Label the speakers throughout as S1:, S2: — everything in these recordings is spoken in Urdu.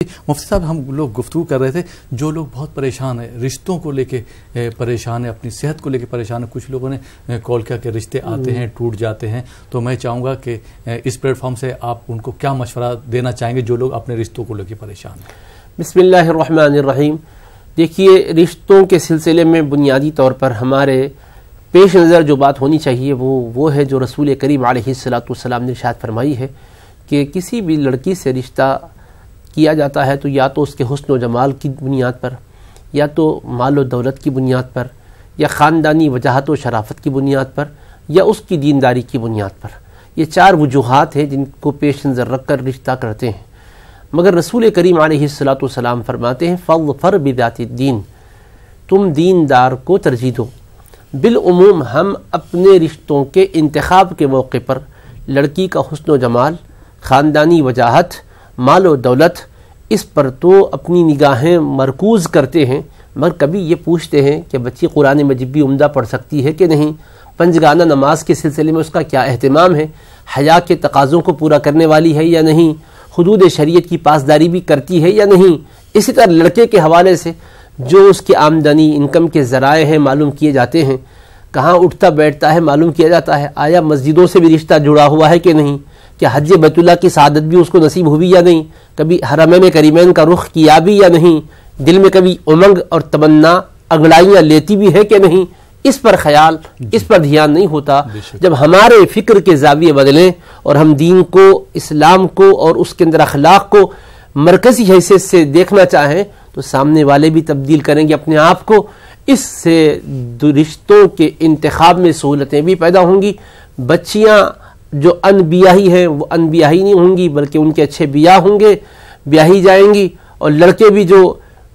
S1: مفتی صاحب ہم لوگ گفتگو کر رہے تھے جو لوگ بہت پریشان ہیں رشتوں کو لے کے پریشان ہیں اپنی صحت کو لے کے پریشان ہیں کچھ لوگوں نے کال کیا کہ رشتے آتے ہیں ٹوٹ جاتے ہیں تو میں چاہوں گا کہ اس پلیٹ فارم سے آپ ان کو کیا مشورہ دینا چاہیں گے جو لوگ اپنے رشتوں کو لے کے پریشان ہیں؟
S2: بسم اللہ الرحمن الرحیم۔ دیکھیے رشتوں کے سلسلے میں بنیادی طور پر ہمارے پیش نظر جو بات ہونی چاہیے وہ ہے جو رسول کریم علیہ السلام نے ارشاد فرمائی ہے کہ کسی بھی لڑکی سے رشتہ کیا جاتا ہے تو یا تو اس کے حسن و جمال کی بنیاد پر یا تو مال و دولت کی بنیاد پر یا خاندانی وجاہت و شرافت کی بنیاد پر یا اس کی دینداری کی بنیاد پر۔ یہ چار وجوہات ہیں جن کو پیش نظر رکھ کر رشتہ کرتے ہیں، مگر رسول کریم علیہ السلام فرماتے ہیں فَاظْفَرْ بِذَاتِ الدِّينِ، تم دیندار کو ترجیح دو۔ بالعموم ہم اپنے رشتوں کے انتخاب کے موقع پر لڑکی کا حسن و جمال، خاندانی وجاہت، مال و دولت اس پر تو اپنی نگاہیں مرکوز کرتے ہیں، مگر کبھی یہ پوچھتے ہیں کہ بچی قرآن مجید بھی عمدہ پڑھ سکتی ہے کہ نہیں، پنجگانہ نماز کے سلسلے میں اس کا کیا اہتمام ہے، حیا کے تقاضوں کو پورا کرنے والی ہے یا نہیں، حدود شریعت کی پاسداری بھی کرتی ہے یا نہیں۔ اسی طرح لڑکے کے حوالے سے جو اس کی آمدنی انکم کے ذرائع ہیں معلوم کیے جاتے ہیں، کہاں اٹھتا بیٹھتا ہے معلوم کیا جاتا ہے، آیا مسجدوں سے بھی رشتہ جڑا ہوا ہے کہ نہیں، کہ حج بیت اللہ کی سعادت بھی اس کو نصیب ہوئی یا نہیں، کبھی حرمین کریمین کا رخ کیا بھی یا نہیں، دل میں کبھی امنگ اور تمنا انگڑائیاں لیتی بھی ہے کہ نہیں، اس پر خیال اس پر دھیان نہیں ہوتا۔ جب ہمارے فکر کے زاویے بدلیں اور ہم دین کو، اسلام کو اور اس کے اندر اخلاق کو مرکزی حیثیت سے دیکھنا چاہیں تو سامنے والے بھی تبدیل کریں گے اپنے آپ کو، اس سے رشتوں کے انتخاب میں سہولتیں بھی پیدا ہوں گی۔ بچیاں جو انبیاہی ہیں وہ انبیاہی نہیں ہوں گی بلکہ ان کے اچھے بیاہ ہوں گے، بیاہی جائیں گی، اور لڑکے بھی جو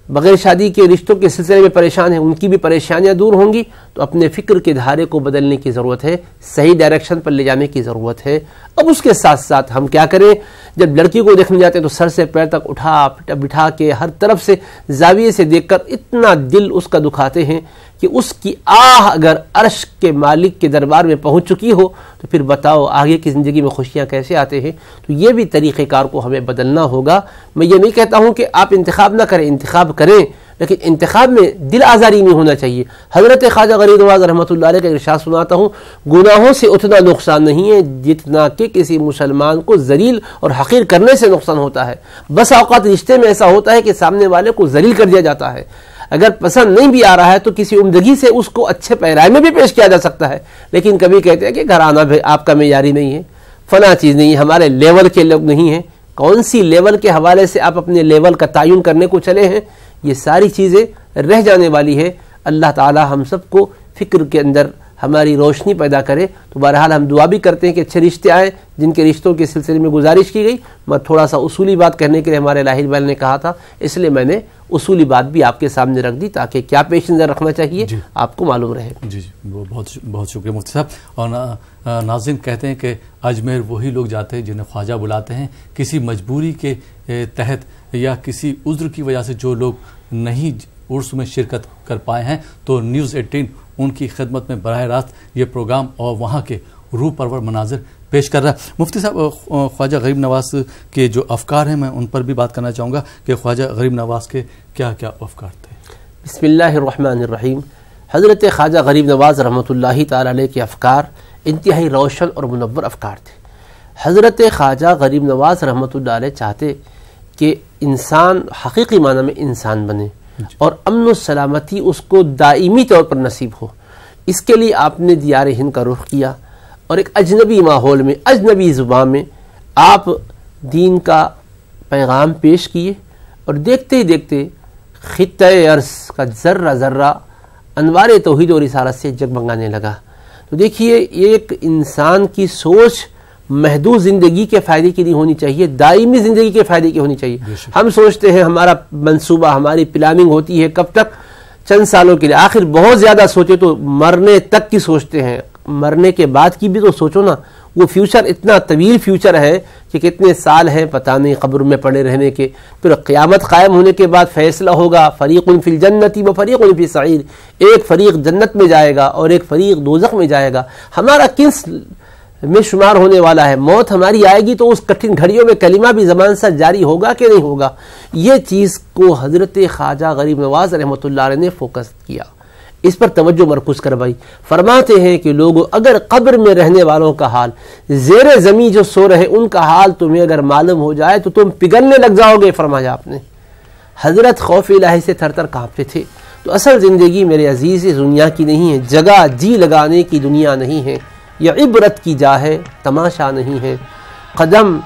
S2: بغیر شادی کے رشتوں کے سلسلے میں پریشان ہیں ان کی بھی پریشانیاں دور ہوں گی۔ تو اپنے فکر کے دھارے کو بدلنے کی ضرورت ہے، صحیح ڈائریکشن پر لے جانے کی ضرورت ہے۔ اب اس کے ساتھ ساتھ ہم کیا کریں، جب لڑکی کو دیکھنے جاتے ہیں تو سر سے پیر تک اٹھا بٹھا کے ہر طرف سے زاویے سے دیکھ کر اتنا دل اس کا دکھاتے ہیں کہ اس کی آہ اگر عرش کے مالک کے دربار میں پہنچ چکی ہو تو پھر بتاؤ آگے کی زندگی میں خوشیاں کیسے آتے ہیں۔ تو یہ بھی طریقہ کار کو ہمیں بدلنا ہوگا۔ میں یہ نہیں کہتا ہوں کہ آپ انتخاب نہ کریں، انتخاب کریں، لیکن انتخاب میں دل آزاری نہیں ہونا چاہیے۔ حضرت خواجہ غریب نواز رحمۃ اللہ علیہ کا ارشاد سناتا ہوں، گناہوں سے اتنا نقصان نہیں ہے جتنا کہ کسی مسلمان کو ذلیل اور حقیر کرنے سے نقصان ہوتا ہے۔ بس اوقات رشتے میں ایسا ہوتا ہے کہ سامنے والے کو ذلیل کر دیا جاتا ہے، اگر پسند نہیں بھی آ رہا ہے تو کسی عمدگی سے اس کو اچھے پیرائے میں بھی پیش کیا جا سکتا ہے، لیکن کبھی کہتے ہیں کہ گھرانہ آپ کا معیاری نہیں ہے، فلاں چیز نہیں ہے، ہمارے لیول کے لوگ نہیں ہیں۔ کون سی لیول کے حوالے سے آپ اپنے لیول کا تعین کرنے کو چلے ہیں؟ یہ ساری چیزیں رہ جانے والی ہے۔ اللہ تعالی ہم سب کو فکر کے اندر ہماری روشنی پیدا کرے۔ تو بہرحال ہم دعا بھی کرتے ہیں کہ اچھے رشتے آئیں۔ جن کے رشتوں کے سلسلے میں گزارش کی گئی، میں تھوڑا سا اصولی بات کرنے کے لیے ہمارے لاہل بھائی نے کہا تھا، اس لیے میں نے اصولی بات بھی آپ کے سامنے رکھ دی تاکہ کیا پیش نظر رکھنا چاہیے آپ کو معلوم رہے۔
S1: جی بہت بہت شکریہ مفتی صاحب۔ اور ناظرین کہتے ہیں کہ اجمیر وہی لوگ جاتے ہیں جنہیں خواجہ بلاتے ہیں، کسی مجبوری کے تحت یا کسی عذر کی وجہ سے جو لوگ نہیں عرس میں شرکت کر پائے ہیں تو نیوز 18 ان کی خدمت میں براہ راست یہ پروگرام اور وہاں کے روح پرور مناظر پیش کر رہا ہے۔ مفتی صاحب خواجہ غریب نواز کے جو افکار ہیں میں ان پر بھی بات کرنا چاہوں گا کہ خواجہ غریب نواز کے کیا کیا افکار تھے۔
S2: بسم اللہ الرحمن الرحیم۔ حضرت خواجہ غریب نواز رحمۃ اللہ تعالی علیہ کے افکار انتہائی روشن اور منور افکار تھے۔ حضرت خواجہ غریب نواز رحمۃ اللہ علیہ چاہتے کہ انسان حقیقی معنی میں انسان بنے اور امن و سلامتی اس کو دائمی طور پر نصیب ہو۔ اس کے لیے آپ نے دیار ہند کا رخ کیا اور ایک اجنبی ماحول میں، اجنبی زبان میں آپ دین کا پیغام پیش کیے، اور دیکھتے ہی دیکھتے خطۂ ارض کا ذرہ ذرہ انوار توحید و رسالت سے جگمگانے لگا۔ تو دیکھیے ایک انسان کی سوچ محدود زندگی کے فائدے کی نہیں ہونی چاہیے، دائمی زندگی کے فائدے کی ہونی چاہیے۔ ہم سوچتے ہیں ہمارا منصوبہ، ہماری پلاننگ ہوتی ہے کب تک، چند سالوں کے لیے، آخر بہت زیادہ سوچے تو مرنے تک کی سوچتے ہیں، مرنے کے بعد کی بھی تو سوچو نا۔ وہ فیوچر اتنا طویل فیوچر ہے کہ کتنے سال ہیں پتہ نہیں قبر میں پڑے رہنے کے، پھر قیامت قائم ہونے کے بعد فیصلہ ہوگا، فریق فی الجنت و فریق فی السعیر، ایک فریق جنت میں جائے گا اور ایک فریق دوزخ میں جائے گا۔ ہمارا کس میں شمار ہونے والا ہے. موت ہماری آئے گی تو اس کٹھن گھڑیوں میں کلمہ بھی زبان سے جاری ہوگا کہ نہیں ہوگا. یہ چیز کو حضرت خواجہ غریب نواز رحمۃ اللہ علیہ نے فوکس کیا, اس پر توجہ مرکوز کروائی. فرماتے ہیں کہ لوگوں اگر قبر میں رہنے والوں کا حال, زیر زمین جو سو رہے ان کا حال تمہیں اگر معلوم ہو جائے تو تم پگھلنے لگ جاؤ گے. فرمایا آپ نے. حضرت خوف الہی سے تھر تھر کانپتے تھے. تو اصل زندگی میرے عزیز دنیا کی نہیں ہے, جگہ جی لگانے کی دنیا نہیں ہے, یہ عبرت کی جا ہے تماشا نہیں ہے. قدم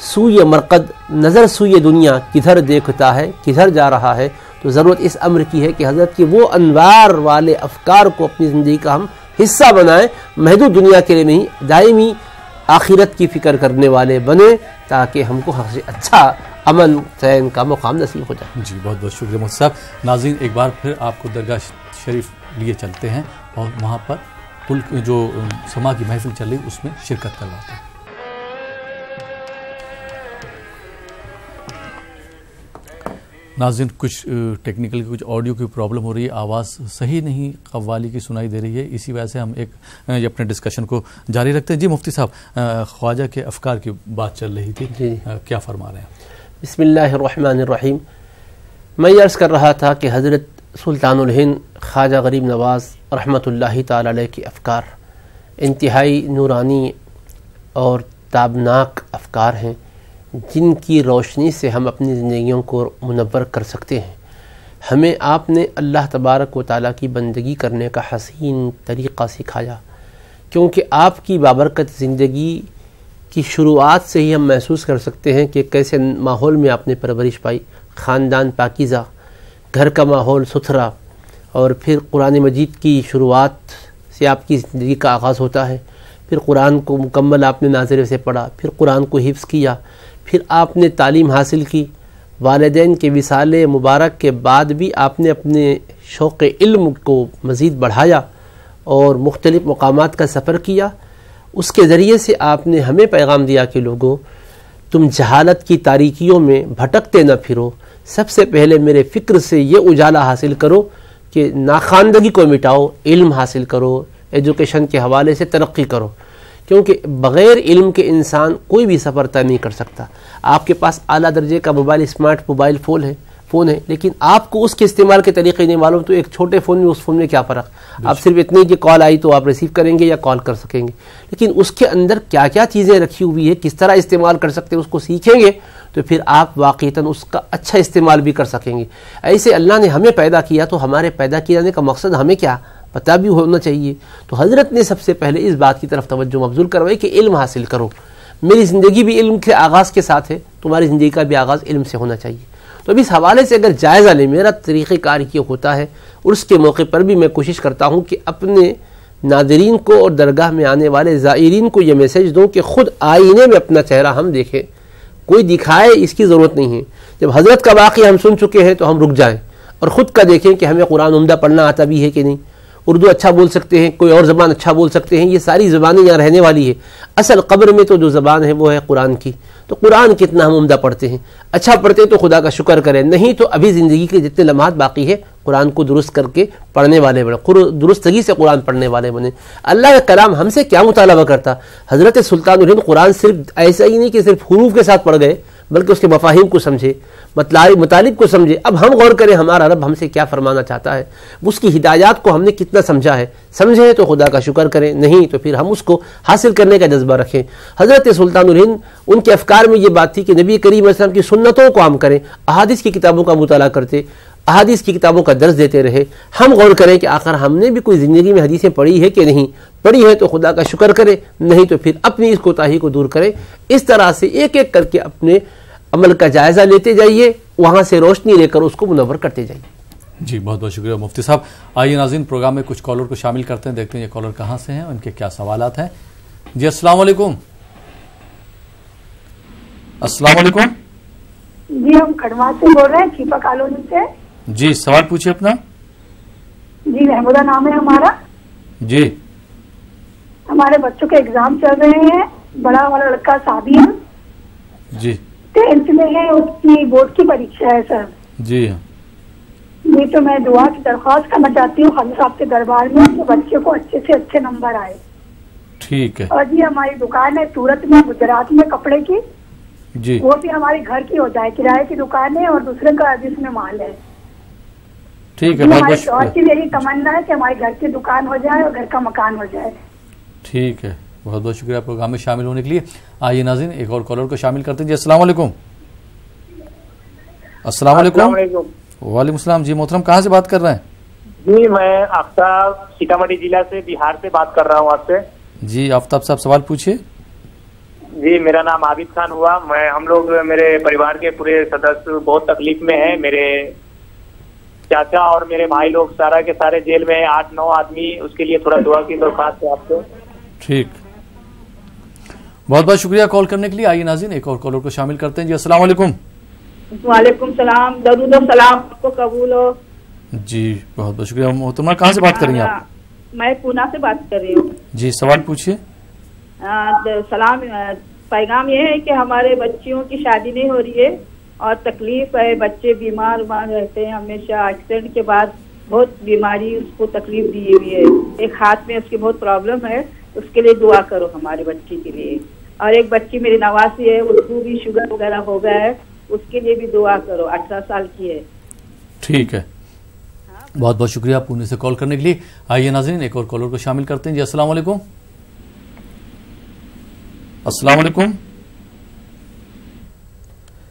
S2: سوئے مرقد, نظر سوئے دنیا, کدھر دیکھتا ہے کدھر جا رہا ہے. تو ضرورت اس امر کی ہے کہ حضرت کے وہ انوار والے افکار کو اپنی زندگی کا ہم حصہ بنائیں, محدود دنیا کے لیے نہیں, دائمی آخرت کی فکر کرنے والے بنیں, تاکہ ہم کو اچھا امن چین کا مقام نصیب ہو جائے.
S1: جی بہت بہت شکریہ مفتی صاحب. ناظرین ایک بار پھر آپ کو درگاہ شریف لیے چلتے ہیں اور وہاں پر جو سما کی محفل چل رہی اس میں شرکت کرواتے ہیں. ناظرین کچھ ٹیکنیکل کچھ آڈیو کی پرابلم ہو رہی ہے, آواز صحیح نہیں قوالی کی سنائی دے رہی ہے, اسی وجہ سے ہم یہ اپنے ڈسکشن کو جاری رکھتے ہیں. جی مفتی صاحب, خواجہ کے افکار کی بات چل رہی تھی, کیا فرما رہے ہیں؟
S2: بسم اللہ الرحمن الرحیم. میں یہ عرض کر رہا تھا کہ حضرت سلطان الہند خواجہ غریب نواز رحمۃ اللہ تعالی علیہ کے افکار انتہائی نورانی اور تابناک افکار ہیں, جن کی روشنی سے ہم اپنی زندگیوں کو منور کر سکتے ہیں. ہمیں آپ نے اللہ تبارک و تعالیٰ کی بندگی کرنے کا حسین طریقہ سکھایا, کیونکہ آپ کی بابرکت زندگی کی شروعات سے ہی ہم محسوس کر سکتے ہیں کہ کیسے ماحول میں آپ نے پرورش پائی. خاندان پاکیزہ, گھر کا ماحول ستھرا, اور پھر قرآن مجید کی شروعات سے آپ کی زندگی کا آغاز ہوتا ہے. پھر قرآن کو مکمل آپ نے ناظرے سے پڑھا, پھر قرآن کو حفظ کیا, پھر آپ نے تعلیم حاصل کی. والدین کے وصال مبارک کے بعد بھی آپ نے اپنے شوق علم کو مزید بڑھایا اور مختلف مقامات کا سفر کیا. اس کے ذریعے سے آپ نے ہمیں پیغام دیا کہ لوگوں, تم جہالت کی تاریکیوں میں بھٹکتے نہ پھرو, سب سے پہلے میرے فکر سے یہ اجالا حاصل کرو کہ ناخواندگی کو مٹاؤ, علم حاصل کرو, ایجوکیشن کے حوالے سے ترقی کرو, کیونکہ بغیر علم کے انسان کوئی بھی سفر طے نہیں کر سکتا. آپ کے پاس اعلیٰ درجے کا موبائل, اسمارٹ موبائل فون ہے, لیکن آپ کو اس کے استعمال کے طریقے نہیں معلوم, تو ایک چھوٹے فون میں اس فون میں کیا فرق. آپ صرف اتنے کہ کال آئی تو آپ ریسیو کریں گے یا کال کر سکیں گے, لیکن اس کے اندر کیا کیا چیزیں رکھی ہوئی ہے, کس طرح استعمال کر سکتے ہیں, اس کو سیکھیں گے تو پھر آپ واقعتاً اس کا اچھا استعمال بھی کر سکیں گے. ایسے اللہ نے ہمیں پیدا کیا تو ہمارے پیدا کیے جانے کا مقصد ہمیں کیا پتہ بھی ہونا چاہیے. تو حضرت نے سب سے پہلے اس بات کی طرف توجہ مبذول کروائی کہ علم حاصل کرو. میری زندگی بھی علم کے آغاز کے ساتھ ہے, تمہاری زندگی کا بھی آغاز علم سے ہونا چاہیے. تو اب اس حوالے سے اگر جائزہ لیں, میرا طریقہ کار یہ ہوتا ہے, اور اس کے موقع پر بھی میں کوشش کرتا ہوں کہ اپنے ناظرین کو اور درگاہ میں آنے والے زائرین کو یہ میسج دوں کہ خود آئینے میں اپنا چہرہ ہم دیکھیں, کوئی دکھائے اس کی ضرورت نہیں ہے. جب حضرت کا واقعہ ہم سن چکے ہیں تو ہم رک جائیں اور خود کا دیکھیں کہ ہمیں قرآن عمدہ پڑھنا آتا بھی ہے کہ نہیں, اردو اچھا بول سکتے ہیں, کوئی اور زبان اچھا بول سکتے ہیں, یہ ساری زبانیں یہاں رہنے والی ہے. اصل قبر میں تو جو زبان ہے وہ ہے قرآن کی. تو قرآن کتنا ہم عمدہ پڑھتے ہیں, اچھا پڑھتے ہیں تو خدا کا شکر کریں, نہیں تو ابھی زندگی کے جتنے لمحات باقی ہے قرآن کو درست کر کے پڑھنے والے بنے, درستگی سے قرآن پڑھنے والے بنے. اللہ کا کلام ہم سے کیا مطالبہ کرتا. حضرت سلطان الہند قرآن صرف ایسا ہی نہیں کہ صرف حروف کے ساتھ پڑھ گئے, بلکہ اس کے مفاہیم کو سمجھے, مطالب کو سمجھے. اب ہم غور کریں ہمارا رب ہم سے کیا فرمانا چاہتا ہے, اس کی ہدایات کو ہم نے کتنا سمجھا ہے. سمجھے تو خدا کا شکر کریں, نہیں تو پھر ہم اس کو حاصل کرنے کا جذبہ رکھیں. حضرت سلطان الہند ان کے افکار میں یہ بات تھی کہ نبی کریم علیہ السلام کی سنتوں کو عام کریں, احادیث کی کتابوں کا مطالعہ کرتے, احادیث کی کتابوں کا درس دیتے رہے. ہم غور کریں کہ آخر ہم نے بھی کوئی زندگی میں حدیثیں پڑھی ہے کہ نہیں, پڑھی ہے تو خدا کا شکر کریں, نہیں تو پھر اپنی اس کوتاہی کو دور کریں. اس طرح سے ایک ایک کر کے اپنے عمل کا جائزہ لیتے جائیے, وہاں سے روشنی لے کر اس کو منور کرتے جائیے.
S1: جی بہت بہت شکریہ مفتی صاحب. آئیے ناظرین پروگرام میں کچھ کالر کو شامل کرتے ہیں, دیکھتے ہیں یہ کالر کہاں سے ہیں, ان کے کیا سوالات ہیں. جی السلام علیکم. السلام علیکم.
S3: جی ہم کھڑوا سے بول رہے ہیں, چھیپا کالونی سے.
S1: جی سوال پوچھیے اپنا.
S3: جی محمودہ نام ہے ہمارا.
S1: جی
S3: ہمارے بچوں کے ایگزام چل رہے ہیں, بڑا والا لڑکا سعدیہ
S1: جی
S3: 10th میں ہے, اس کی بورڈ کی پریکشا ہے سر.
S1: جی
S3: جی تو میں دعا کی درخواست کرنا چاہتی ہوں خالد صاحب کے دربار میں کہ بچے کو اچھے سے اچھے نمبر آئے.
S1: ٹھیک ہے.
S3: اور جی ہماری دکان ہے سورت میں گجرات میں کپڑے کی
S1: جی
S3: وہ بھی ہمارے گھر کی ہو جائے, کرائے کی دکان ہے اور دوسرے کا جس میں مال ہے.
S1: ٹھیک ہے,
S3: جی
S1: بہت
S3: ہمارے
S1: بہت
S3: شوہر
S1: شکریہ.
S3: کی یہی تمنا ہے کہ ہمارے گھر کی دکان ہو جائے اور گھر کا مکان ہو جائے.
S1: ٹھیک ہے, بہت بہت شکریہ پروگرام میں شامل ہونے کے لیے. آئیے ناظرین ایک اور کالر کو شامل کرتے ہیں. جی السلام علیکم. السلام علیکم. وعلیکم السلام. جی محترم کہاں سے بات کر رہے ہیں؟
S4: جی میں آفتاب سیتامڑھی ضلع سے بہار سے بات کر رہا ہوں آپ سے.
S1: جی آفتاب صاحب سوال پوچھیے.
S4: جی میرا نام عابد خان ہوا. ہم لوگ میرے پریوار کے پورے سدسیہ بہت تکلیف میں ہیں. میرے چاچا اور میرے بھائی لوگ سارا کے سارے جیل میں ہیں, 8-9 آدمی. اس کے لیے تھوڑا دعا کی درخواست ہے آپ سے.
S1: ٹھیک, بہت بہت شکریہ کال کرنے کے لیے. آئیے ناظرین ایک اور کالر کو شامل کرتے ہیں. جی السلام علیکم.
S5: وعلیکم السلام. درود و سلام آپ کو قبول ہو.
S1: جی بہت بہت شکریہ. محترمہ کہاں سے بات کر رہی ہیں آپ؟
S5: میں پونا سے بات کر رہی ہوں.
S1: جی سوال پوچھیے.
S5: سلام. پیغام یہ ہے کہ ہمارے بچیوں کی شادی نہیں ہو رہی ہے اور تکلیف ہے. بچے بیمار رہتے ہیں ہمیشہ. ایکسیڈنٹ کے بعد بہت بیماری اس کو تکلیف دی ہوئی ہے. ایک ہاتھ میں اس کی بہت پرابلم ہے. اس کے لیے دعا کرو ہمارے بچی کے لیے. اور ایک بچی میری نواسی ہے, اس کو بھی شوگر وغیرہ ہو گیا ہے, اس کے لیے بھی دعا کرو. 18 سال کی ہے.
S1: ٹھیک ہے, بہت بہت شکریہ پونے سے کال کرنے کے لیے. آئیے ناظرین ایک اور کالر کو شامل کرتے ہیں. جی السلام علیکم. السلام علیکم.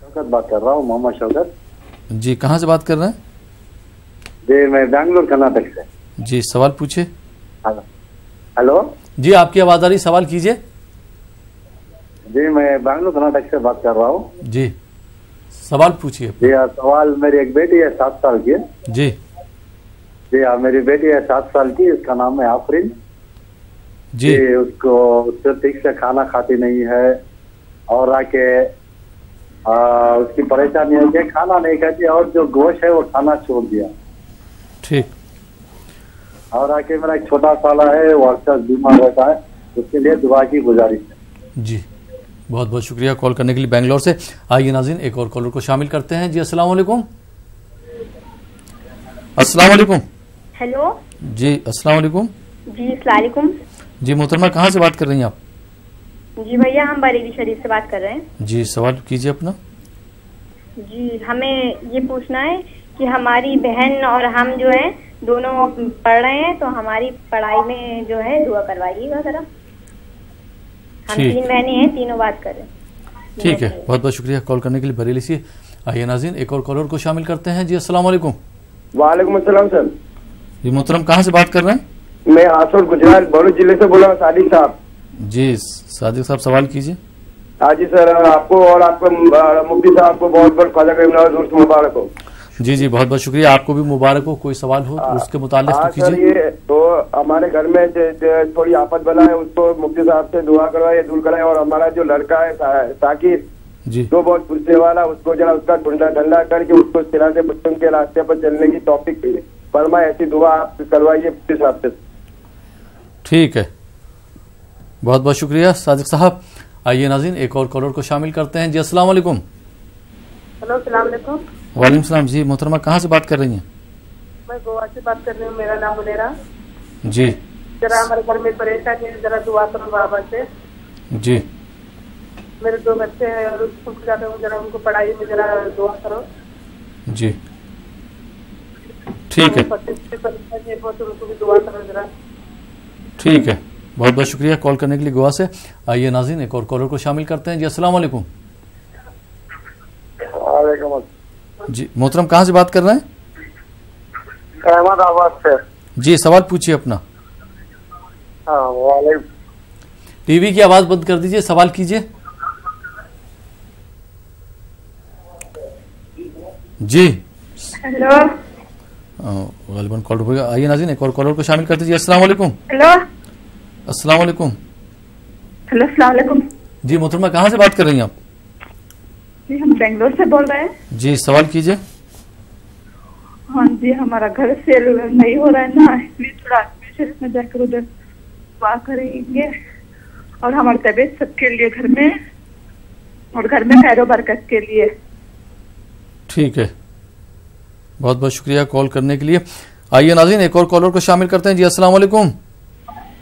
S6: شوکت بات کر رہا ہوں, محمد شوکت.
S1: جی کہاں سے بات کر رہے ہیں؟
S6: جی میں بنگلور کرناٹک سے.
S1: جی سوال پوچھیے.
S6: ہلو.
S1: جی آپ کی آواز آ رہی, سوال کیجیے.
S6: جی میں بنگلور کرناٹک سے بات کر رہا ہوں.
S1: جی سوال پوچھیے.
S6: جی سوال, میری ایک بیٹی ہے 7 سال کی.
S1: جی
S6: جی ہاں میری بیٹی ہے 7 سال کی. اس کا نام ہے آفرین.
S1: جی
S6: اس کو ٹھیک سے کھانا کھاتی نہیں ہے اور آ کے اس کی پریشانی ہے کہ کھانا نہیں کھاتی اور جو گوشت ہے وہ کھانا چھوڑ دیا.
S1: ٹھیک.
S6: اور آ کے میرا ایک چھوٹا سالہ ہے, وہ اکثر بیمار رہتا ہے. اس کے لیے دعا کی گزارش ہے.
S1: جی بہت بہت شکریہ کال کرنے کے لیے بنگلور سے. آئیے ناظرین ایک اور کالر کو شامل کرتے ہیں. جی السلام علیکم. السلام علیکم.
S7: ہیلو.
S1: جی السلام علیکم.
S7: جی السلام علیکم.
S1: جی محترمہ کہاں سے بات کر رہی ہیں آپ؟
S7: جی بھیا ہم بریلی شریف سے بات کر رہے ہیں.
S1: جی سوال کیجیے اپنا.
S7: جی ہمیں یہ پوچھنا ہے کہ ہماری بہن اور ہم جو ہیں دونوں پڑھ رہے ہیں, تو ہماری پڑھائی میں جو ہے دعا کروائیے گا ذرا. ہم 3 بہنیں ہیں, تینوں بات کر رہے ہیں.
S1: ٹھیک ہے, بہت بہت شکریہ کال کرنے کے لیے بریلی سے. آئیے ناظرین ایک اور کالر کو شامل کرتے ہیں. جی السلام علیکم.
S8: وعلیکم السلام سر.
S1: جی محترم کہاں سے بات کر رہے ہیں؟
S8: میں آسور گجرات بھروچ ضلع سے بول رہا ہوں. صادق صاحب.
S1: جی صادق صاحب سوال کیجیے.
S8: ہاں جی سر, آپ کو اور آپ کے مفتی صاحب کو بہت بہت خواجہ کریم نواز عرس مبارک ہو.
S1: جی جی بہت بہت شکریہ, آپ کو بھی مبارک ہو. کوئی سوال ہو اس کے متعلق تو
S8: سر,
S1: کیجیے.
S8: یہ تو ہمارے گھر میں تھوڑی آفت بلا ہے, اس کو مفتی صاحب سے دعا کروائے, دور کرائے. اور ہمارا جو لڑکا ہے ثاقب,
S1: جی
S8: تو بہت غصے والا, اس کو ذرا اس کا ٹھنڈا کر کے اس کو اس طرح سے بچوں کے راستے پر چلنے کی توفیق فرمائے. ایسی دعا آپ کروائیے مفتی صاحب سے.
S1: ٹھیک ہے, بہت بہت شکریہ صادق صاحب. آئیے ناظرین ایک اور کالر کو شامل کرتے ہیں. جی السلام علیکم.
S3: ہلو السلام علیکم.
S1: وعلیکم السلام. جی محترمہ کہاں سے بات کر رہی ہیں؟
S3: میں گوا سے بات کر رہی ہوں. میرا نام منیرا.
S1: جی
S3: ذرا ہمارے گھر میں پریشانی ہے, ذرا دعا کرو بابا سے.
S1: جی
S3: میرے 2 بچے ہیں اور اسکول جاتے ہیں, ذرا ان کو پڑھائی میں ذرا دعا کرو.
S1: جی ٹھیک ہے,
S3: پریشانی ہے بہت, ان کو بھی دعا کرو ذرا.
S1: ٹھیک ہے, بہت بہت شکریہ کال کرنے کے لیے گوا سے. آئیے ناظرین ایک اور کالر کو شامل کرتے ہیں. جی السلام علیکم.
S6: وعلیکم السلام.
S1: جی محترم کہاں سے بات کر رہے ہیں؟
S6: احمد آباد سے.
S1: جی سوال پوچھیے اپنا.
S6: وعلیکم.
S1: ٹی وی کی آواز بند کر دیجیے, سوال کیجیے. جی
S3: ہیلو.
S1: غالباً کال ہو گیا. آئیے ناظرین ایک اور کالر کو شامل کرتے. جی السلام علیکم.
S3: ہیلو.
S1: السلام علیکم.
S3: ہیلو السلام علیکم.
S1: جی محترمہ کہاں سے بات کر رہی ہیں آپ؟
S3: جی ہم بنگلور سے بول رہے ہیں.
S1: جی سوال کیجیے.
S3: ہاں جی ہمارا گھر سیل نہیں ہو رہا ہے نا, اس لیے تھوڑا شریف میں جا کر ادھر دعا کریں گے. اور ہماری طبیعت سب کے لیے گھر میں, اور گھر میں خیر و برکت کے لیے.
S1: ٹھیک ہے, بہت بہت شکریہ کال کرنے کے لیے. آئیے ناظرین ایک اور کالر کو شامل کرتے ہیں. جی السلام علیکم.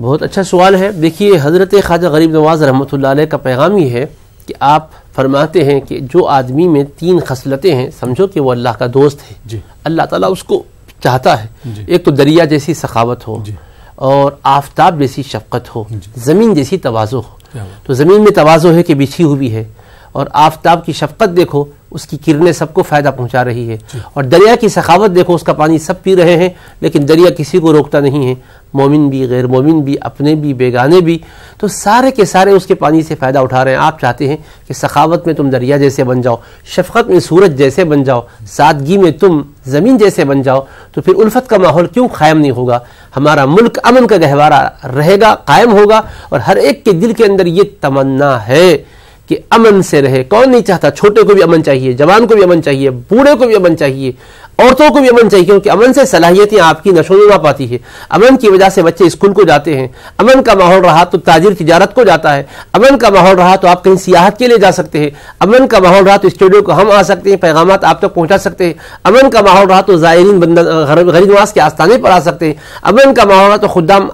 S2: بہت اچھا سوال ہے. دیکھیے حضرت خواجہ غریب نواز رحمۃ اللہ علیہ کا پیغام یہ ہے کہ آپ فرماتے ہیں کہ جو آدمی میں 3 خصلتیں ہیں سمجھو کہ وہ اللہ کا دوست ہے.
S1: جی.
S2: اللہ تعالیٰ اس کو چاہتا ہے.
S1: جی.
S2: ایک تو دریا جیسی سخاوت ہو,
S1: جی.
S2: اور آفتاب جیسی شفقت ہو,
S1: جی.
S2: زمین جیسی تواضع ہو.
S1: کیا
S2: تو زمین میں تواضع ہے کہ بچھی ہوئی ہے, اور آفتاب کی شفقت دیکھو اس کی کرنیں سب کو فائدہ پہنچا رہی ہے, اور دریا کی سخاوت دیکھو اس کا پانی سب پی رہے ہیں لیکن دریا کسی کو روکتا نہیں ہے, مومن بھی غیر مومن بھی اپنے بھی بیگانے بھی, تو سارے کے سارے اس کے پانی سے فائدہ اٹھا رہے ہیں. آپ چاہتے ہیں کہ سخاوت میں تم دریا جیسے بن جاؤ, شفقت میں سورج جیسے بن جاؤ, سادگی میں تم زمین جیسے بن جاؤ, تو پھر الفت کا ماحول کیوں قائم نہیں ہوگا؟ ہمارا ملک امن کا گہوارہ رہے گا, قائم ہوگا, اور ہر ایک کے دل کے اندر یہ تمنا ہے کہ امن سے رہے. کون نہیں چاہتا؟ چھوٹے کو بھی امن چاہیے, جوان کو بھی امن چاہیے, بوڑھے کو بھی امن چاہیے, عورتوں کو بھی امن چاہیے, کیونکہ امن سے صلاحیتیں آپ کی نشو و نما پاتی ہے. امن کی وجہ سے بچے اسکول کو جاتے ہیں, امن کا ماحول رہا تو تاجر تجارت کو جاتا ہے, امن کا ماحول رہا تو آپ کہیں سیاحت کے لیے جا سکتے ہیں, امن کا ماحول رہا تو اسٹوڈیو کو ہم آ سکتے ہیں, پیغامات آپ تک پہنچا سکتے ہیں, امن کا ماحول رہا تو زائرین غریب نواز کے آستانے پر آ سکتے ہیں, امن کا ماحول رہا تو خدام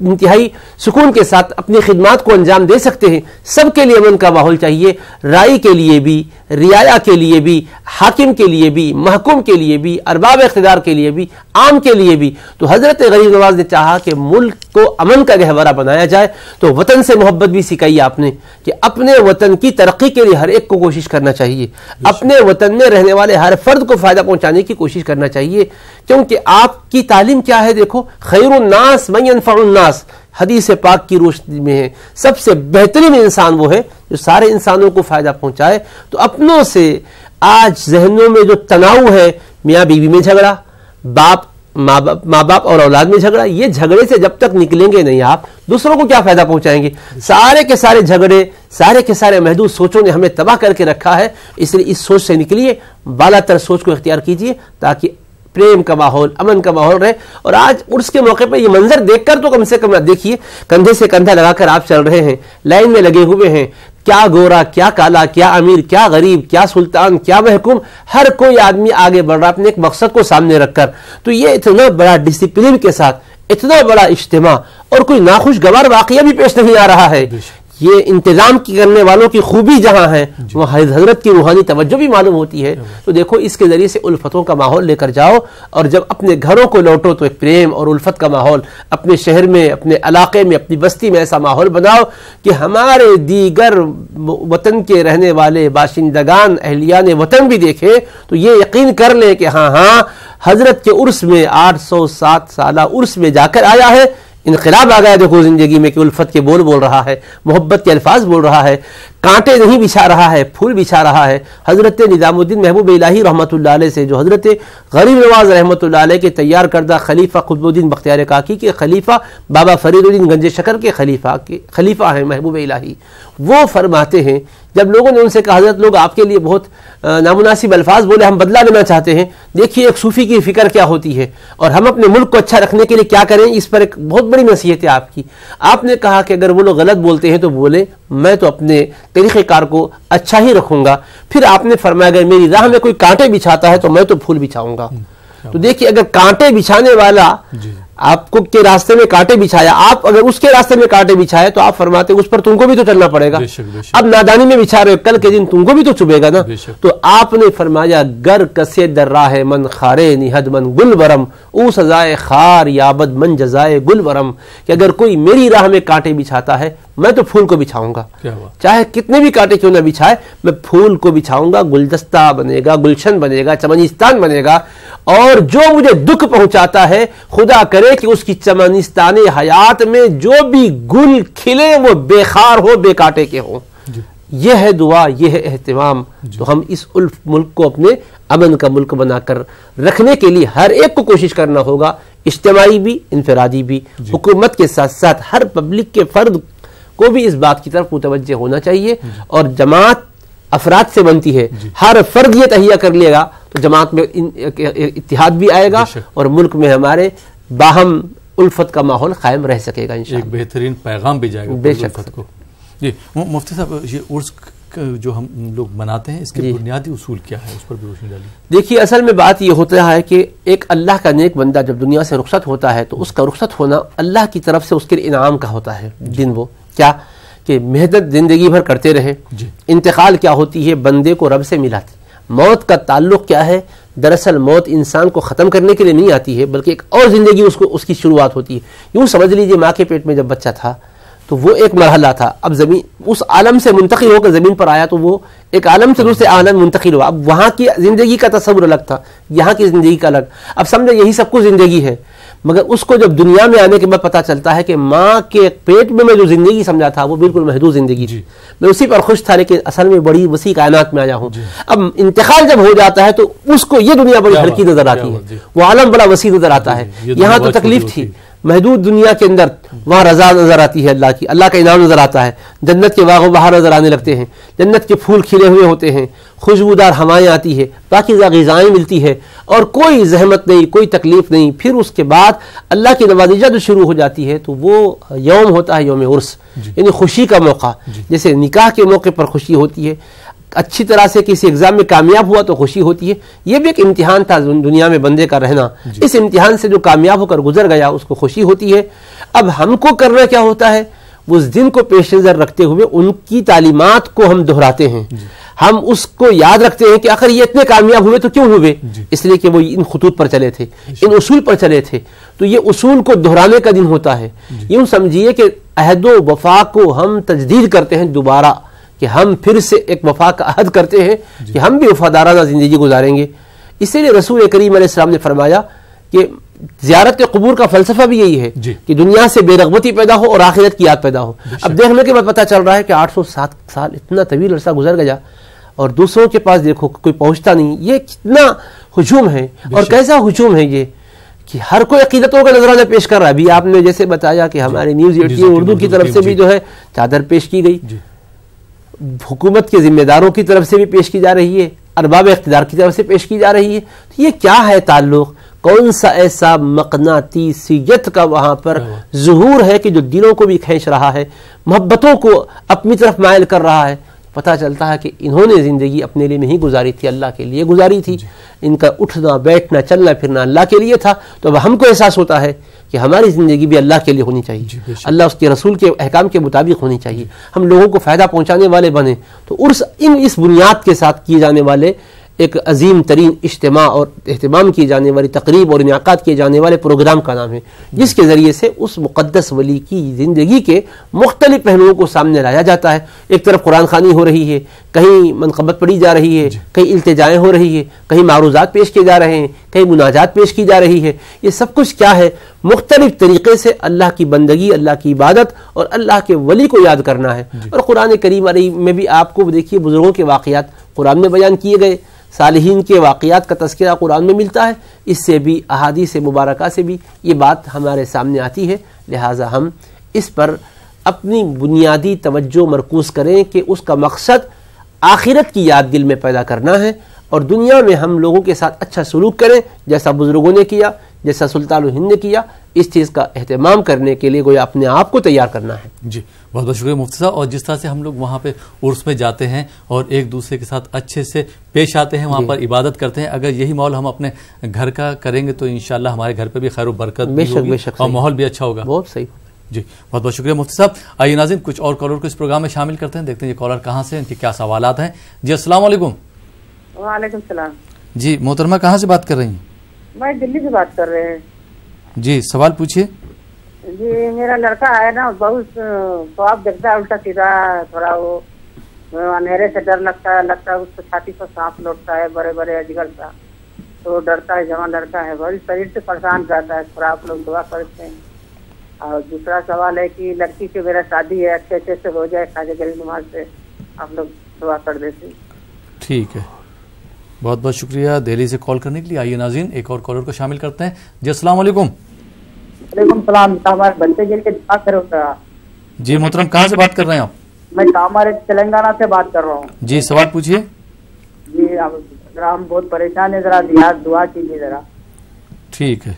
S2: انتہائی سکون کے ساتھ اپنی خدمات کو انجام دے سکتے ہیں. سب کے لیے امن کا ماحول چاہیے, رائی کے لیے بھی, رعایا کے لیے بھی, حاکم کے لیے بھی, محکوم کے لیے بھی, ارباب اقتدار کے لیے بھی, عام کے لیے بھی. تو حضرت غریب نواز نے چاہا کہ ملک کو امن کا گہوارہ بنایا جائے, تو وطن سے محبت بھی سکھائی آپ نے کہ اپنے وطن کی ترقی کے لیے ہر ایک کو کوشش کرنا چاہیے, اپنے وطن میں رہنے والے ہر فرد کو فائدہ پہنچانے کی کوشش کرنا چاہیے. کیونکہ آپ کی تعلیم کیا ہے؟ دیکھو, خیر الناس من ينفع الناس, حدیث پاک کی روشنی میں ہے سب سے بہترین انسان وہ ہے جو سارے انسانوں کو فائدہ پہنچائے. تو اپنوں سے آج ذہنوں میں جو تناؤ ہے, میاں بیوی میں جھگڑا, ماں باپ اور اولاد میں جھگڑا, یہ جھگڑے سے جب تک نکلیں گے نہیں آپ دوسروں کو کیا فائدہ پہنچائیں گے؟ سارے کے سارے جھگڑے, سارے کے سارے محدود سوچوں نے ہمیں تباہ کر کے رکھا ہے. اس لیے اس سوچ سے نکلیے, بالا تر سوچ کو اختیار کیجیے تاکہ پریم کا ماحول, امن کا ماحول رہے. اور آج عرس کے موقع پہ یہ منظر دیکھ کر تو کم سے کم دیکھیے, کندھے سے کندھا لگا کر آپ چل رہے ہیں, لائن میں لگے ہوئے ہیں, کیا گورا, کیا کالا, کیا امیر, کیا غریب, کیا سلطان, کیا محکوم, ہر کوئی آدمی آگے بڑھ رہا اپنے ایک مقصد کو سامنے رکھ کر. تو یہ اتنا بڑا ڈسپلن کے ساتھ اتنا بڑا اجتماع, اور کوئی ناخوشگوار واقعہ بھی پیش نہیں آ رہا ہے. یہ انتظام کرنے والوں کی خوبی جہاں ہے وہ حضرت کی روحانی توجہ بھی معلوم ہوتی ہے. تو دیکھو اس کے ذریعے سے الفتوں کا ماحول لے کر جاؤ, اور جب اپنے گھروں کو لوٹو تو ایک پریم اور الفت کا ماحول اپنے شہر میں, اپنے علاقے میں, اپنی بستی میں ایسا ماحول بناؤ کہ ہمارے دیگر وطن کے رہنے والے باشندگان اہلیان وطن بھی دیکھیں تو یہ یقین کر لیں کہ ہاں حضرت کے عرس میں 807 سالہ عرس میں جا کر آیا ہے. انقلاب آ گیا دیکھو زندگی میں کہ الفت کے بول رہا ہے, محبت کے الفاظ بول رہا ہے, کانٹے نہیں بچھا رہا ہے, پھول بچھا رہا ہے. حضرت نظام الدین محبوب الہی رحمۃ اللہ علیہ سے, جو حضرت غریب نواز رحمۃ اللہ علیہ کے تیار کردہ خلیفہ قطب الدین بختیار کاکی کے خلیفہ, بابا فرید الدین گنج شکر کے خلیفہ ہیں محبوب الہی, وہ فرماتے ہیں جب لوگوں نے ان سے کہا حضرت لوگ آپ کے لیے بہت نامناسب الفاظ بولے, ہم بدلہ لینا چاہتے ہیں. دیکھیے ایک صوفی کی فکر کیا ہوتی ہے, اور ہم اپنے ملک کو اچھا رکھنے کے لیے کیا کریں, اس پر ایک بہت بڑی نصیحت ہے آپ کی. آپ نے کہا کہ اگر وہ لوگ غلط بولتے ہیں تو بولیں, میں تو اپنے طریقہ کار کو اچھا ہی رکھوں گا. پھر آپ نے فرمایا اگر میری راہ میں کوئی کانٹے بچھاتا ہے تو میں تو پھول بچھاؤں گا. تو دیکھیے اگر کانٹے بچھانے والا آپ کو کے راستے میں کانٹے بچھایا, آپ اگر اس کے راستے میں کانٹے بچھائے تو آپ فرماتے ہیں اس پر تم کو بھی تو چلنا پڑے گا. اب نادانی میں بچھا رہے ہو, کل کے دن تم کو بھی تو چبھے گا نا. تو آپ نے فرمایا گر کسے در راہ من خارے نہد من گل برم او سزائے خار یابد من جزائے گل برم, کہ اگر کوئی میری راہ میں کانٹے بچھاتا ہے میں تو پھول کو بچھاؤں گا, چاہے کتنے بھی کانٹے کیوں نہ بچھائے, میں پھول کو بچھاؤں گا. گلدستہ بنے گا, گلشن بنے گا, چمنستان بنے گا. اور جو مجھے دکھ پہنچاتا ہے خدا کرے کہ اس کی چمنستان حیات میں جو بھی گل کھلے وہ بے خار ہو, بے کانٹے کے ہوں. یہ ہے دعا, یہ ہے اہتمام. تو ہم اس ملک کو اپنے امن کا ملک بنا کر رکھنے کے لیے ہر ایک کو کوشش کرنا ہوگا, اجتماعی بھی, انفرادی بھی. حکومت کے ساتھ ساتھ ہر پبلک کے فرد کو بھی اس بات کی طرف متوجہ ہونا چاہیے. اور جماعت افراد سے بنتی ہے, ہر فرد یہ تہیہ کر لے گا تو جماعت میں اتحاد بھی آئے گا, اور ملک میں ہمارے باہم الفت کا ماحول قائم رہ سکے گا انشاءاللہ.
S1: ایک بہترین پیغام بھی جائے گا الفت کو. جی مفتی صاحب, یہ عرس جو ہم لوگ مناتے ہیں اس کے بنیادی اصول کیا ہے، اس پر بھی روشنی ڈالیے۔
S2: دیکھیے اصل میں بات یہ ہوتا ہے کہ ایک اللہ کا نیک بندہ جب دنیا سے رخصت ہوتا ہے تو اس کا رخصت ہونا اللہ کی طرف سے اس کے انعام کا ہوتا ہے دن، وہ کیا کہ محنت زندگی بھر کرتے رہے، انتقال کیا ہوتی ہے بندے کو رب سے ملاتی۔ موت کا تعلق کیا ہے؟ دراصل موت انسان کو ختم کرنے کے لیے نہیں آتی ہے بلکہ ایک اور زندگی اس کی شروعات ہوتی ہے۔ یوں سمجھ لیجئے ماں کے پیٹ میں جب بچہ تھا تو وہ ایک مرحلہ تھا، اب زمین اس عالم سے منتقل ہو کر زمین پر آیا تو وہ ایک عالم سے دوسرے عالم منتقل ہوا، اب وہاں کی زندگی کا تصور الگ تھا، یہاں کی زندگی کا الگ۔ اب سمجھے یہی سب کچھ زندگی ہے، مگر اس کو جب دنیا میں آنے کے بعد پتہ چلتا ہے کہ ماں کے پیٹ میں جو زندگی سمجھا تھا وہ بالکل محدود زندگی تھی، میں اسی پر خوش تھا لیکن اصل میں بڑی وسیع کائنات میں آیا ہوں۔ اب انتقال جب ہو جاتا ہے تو اس کو یہ دنیا بڑی ہلکی نظر آتی ہے، وہ عالم بڑا وسیع نظر آتا ہے۔ یہاں تو تکلیف تھی محدود دنیا کے اندر، وہاں رضا نظر آتی ہے اللہ کی، اللہ کا انعام نظر آتا ہے، جنت کے باغ و بہار نظر آنے لگتے ہیں، جنت کے پھول کھلے ہوئے ہوتے ہیں، خوشبودار ہوائیں آتی ہے، پاکیزہ غذائیں ملتی ہے اور کوئی زحمت نہیں، کوئی تکلیف نہیں۔ پھر اس کے بعد اللہ کی نوازشیں جو شروع ہو جاتی ہے تو وہ یوم ہوتا ہے یوم عرس، یعنی خوشی کا موقع۔ جیسے نکاح کے موقع پر خوشی ہوتی ہے، اچھی طرح سے کسی ایگزام میں کامیاب ہوا تو خوشی ہوتی ہے، یہ بھی ایک امتحان تھا دنیا میں بندے کا رہنا، اس امتحان سے جو کامیاب ہو کر گزر گیا اس کو خوشی ہوتی ہے۔ اب ہم کو کرنا کیا ہوتا ہے؟ اس دن کو پیش نظر رکھتے ہوئے ان کی تعلیمات کو ہم دہراتے ہیں، ہم اس کو یاد رکھتے ہیں کہ آخر یہ اتنے کامیاب ہوئے تو کیوں ہوئے؟ اس لیے کہ وہ ان خطوط پر چلے تھے، ان اصول پر چلے تھے، تو یہ اصول کو دہرانے کا دن ہوتا ہے۔ یوں سمجھیے کہ عہد و وفا کو ہم تجدید کرتے ہیں دوبارہ، کہ ہم پھر سے ایک وفا کا عہد کرتے ہیں کہ ہم بھی وفادارانہ زندگی گزاریں گے۔ اسی لیے رسول کریم علیہ السلام نے فرمایا کہ زیارت قبور کا فلسفہ بھی یہی ہے کہ دنیا سے بے رغبتی پیدا ہو اور آخرت کی یاد پیدا ہو۔ اب دیکھنے کے بعد پتہ چل رہا ہے کہ 807 سال اتنا طویل عرصہ گزر گیا اور دوسروں کے پاس دیکھو کوئی پہنچتا نہیں، یہ کتنا ہجوم ہے اور کیسا ہجوم ہے یہ کہ ہر کوئی عقیدتوں کا نظرانہ پیش کر رہا ہے۔ ابھی آپ نے جیسے بتایا کہ ہمارے نیوز 18 اردو کی طرف سے بھی جو ہے چادر پیش کی گئی، حکومت کے ذمہ داروں کی طرف سے بھی پیش کی جا رہی ہے، ارباب اقتدار کی طرف سے پیش کی جا رہی ہے، تو یہ کیا ہے تعلق؟ کون سا ایسا مقناطیسیت کا وہاں پر ظہور ہے کہ جو دلوں کو بھی کھینچ رہا ہے، محبتوں کو اپنی طرف مائل کر رہا ہے؟ پتہ چلتا ہے کہ انہوں نے زندگی اپنے لیے نہیں گزاری تھی، اللہ کے لیے گزاری تھی، ان کا اٹھنا بیٹھنا چلنا پھرنا اللہ کے لیے تھا۔ تو اب ہم کو احساس ہوتا ہے کہ ہماری زندگی بھی اللہ کے لیے ہونی چاہیے، اللہ اس کے رسول کے احکام کے مطابق ہونی چاہیے، ہم لوگوں کو فائدہ پہنچانے والے بنیں۔ تو اس بنیاد کے ساتھ کیے جانے والے ایک عظیم ترین اجتماع اور اہتمام کی جانے والی تقریب اور انعقاد کیے جانے والے پروگرام کا نام ہے، جس کے ذریعے سے اس مقدس ولی کی زندگی کے مختلف پہلوؤں کو سامنے لایا جاتا ہے۔ ایک طرف قرآن خوانی ہو رہی ہے، کہیں منقبت پڑھی جا رہی ہے، کہیں التجائیں ہو رہی ہے، کہیں معروضات پیش کیے جا رہے ہیں، کہیں مناجات پیش کی جا رہی ہے۔ یہ سب کچھ کیا ہے؟ مختلف طریقے سے اللہ کی بندگی، اللہ کی عبادت اور اللہ کے ولی کو یاد کرنا ہے۔ اور قرآن کریم میں بھی آپ کو دیکھیے بزرگوں کے واقعات قرآن میں بیان کیے گئے، صالحین کے واقعات کا تذکرہ قرآن میں ملتا ہے، اس سے بھی احادیث مبارکہ سے بھی یہ بات ہمارے سامنے آتی ہے۔ لہٰذا ہم اس پر اپنی بنیادی توجہ مرکوز کریں کہ اس کا مقصد آخرت کی یاد دل میں پیدا کرنا ہے اور دنیا میں ہم لوگوں کے ساتھ اچھا سلوک کریں، جیسا بزرگوں نے کیا، جیسا سلطان الہند نے کیا۔ اس چیز کا اہتمام کرنے کے لیے گویا اپنے آپ کو تیار کرنا ہے۔
S1: جی بہت بہت شکریہ مفتی صاحب۔ اور جس طرح سے ہم لوگ وہاں پہ عرس میں جاتے ہیں اور ایک دوسرے کے ساتھ اچھے سے پیش آتے ہیں، وہاں پر عبادت کرتے ہیں، اگر یہی ماحول ہم اپنے گھر کا کریں گے تو انشاءاللہ ہمارے گھر پہ بھی خیر و برکت بھی ہوگی اور ماحول بھی اچھا ہوگا۔
S2: بہت صحیح۔
S1: جی بہت بہت شکریہ مفتی صاحب۔ آئیے ناظرین کچھ اور کالر کو اس پروگرام میں شامل کرتے ہیں، دیکھتے ہیں یہ کالر کہاں سے، ان کے کیا سوالات ہیں۔ جی السلام علیکم۔
S9: وعلیکم السلام۔
S1: جی محترمہ کہاں سے بات کر رہی ہیں؟
S9: میں دلی سے بات کر رہے ہیں۔
S1: جی سوال پوچھیے۔
S9: جی میرا لڑکا ہے نا، بہت خواب دیکھتا ہے الٹا سیدھا، تھوڑا وہ اندھیرے سے ڈر لگتا ہے اس کو چھاتی پر سانپ لوٹتا ہے بڑے بڑے اجگر سا، تو ڈرتا ہے، جوان لڑکا ہے، بڑی شریر سے پریشان رہتا ہے، تھوڑا آپ لوگ دعا کرتے ہیں۔ اور دوسرا سوال ہے کہ لڑکی سے میرا شادی ہے، اچھے سے ہو جائے، خواجہ غریب نواز سے آپ لوگ دعا کر دیتے ہیں۔
S1: ٹھیک ہے، بہت بہت شکریہ دہلی سے کال کرنے کے لیے۔ آئیے ناظرین ایک اور کالر کو شامل کرتے ہیں۔ جی السلام علیکم۔
S9: وعلیکم السلام۔ ہمارے بنتے جیل کے دفاع کرو گا۔
S1: جی محترم کہاں سے بات کر رہے ہیں آپ؟
S9: میں کامر تلنگانہ سے بات کر رہا ہوں۔
S1: جی سوال پوچھیے۔
S9: جی ذرا ہم بہت پریشان ہیں، ذرا دعا کیجیے ذرا۔
S1: ٹھیک ہے،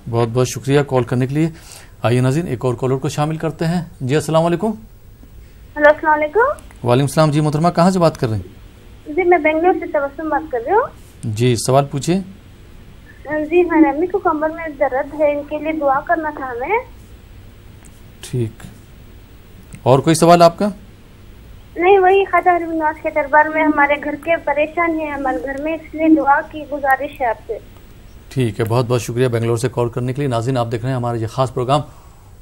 S1: بہت بہت شکریہ کال کرنے کے لیے۔ آئیے ناظرین ایک اور کالر کو شامل کرتے ہیں۔ جی السلام علیکم۔
S10: ہلو السلام علیکم.
S1: وعلیکم السلام. جی محترمہ کہاں سے بات کر رہے ہیں؟
S10: جی میں بنگلور سے تبسم بات کر رہی ہوں.
S1: جی سوال پوچھیے.
S10: جی ہماری امی کو کمر میں درد ہے, ان کے لیے دعا کرنا تھا ہمیں.
S1: ٹھیک, اور کوئی سوال آپ کا؟
S10: نہیں, وہی خواجہ غریب نواز کے دربار میں ہمارے گھر کے پریشان ہیں ہمارے گھر میں, اس لیے دعا کی گزارش ہے آپ سے.
S1: ٹھیک ہے, بہت بہت شکریہ بنگلور سے کال کرنے کے لیے. ناظرین آپ دیکھ رہے ہیں ہمارا یہ خاص پروگرام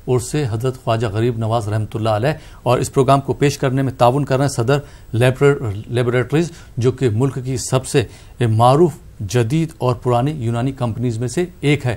S1: عرس حضرت خواجہ غریب نواز رحمۃ اللہ علیہ, اور اس پروگرام کو پیش کرنے میں تعاون کر رہے ہیں صدر لیبارٹریز, جو کہ ملک کی سب سے معروف جدید اور پرانی یونانی کمپنیز میں سے ایک ہے.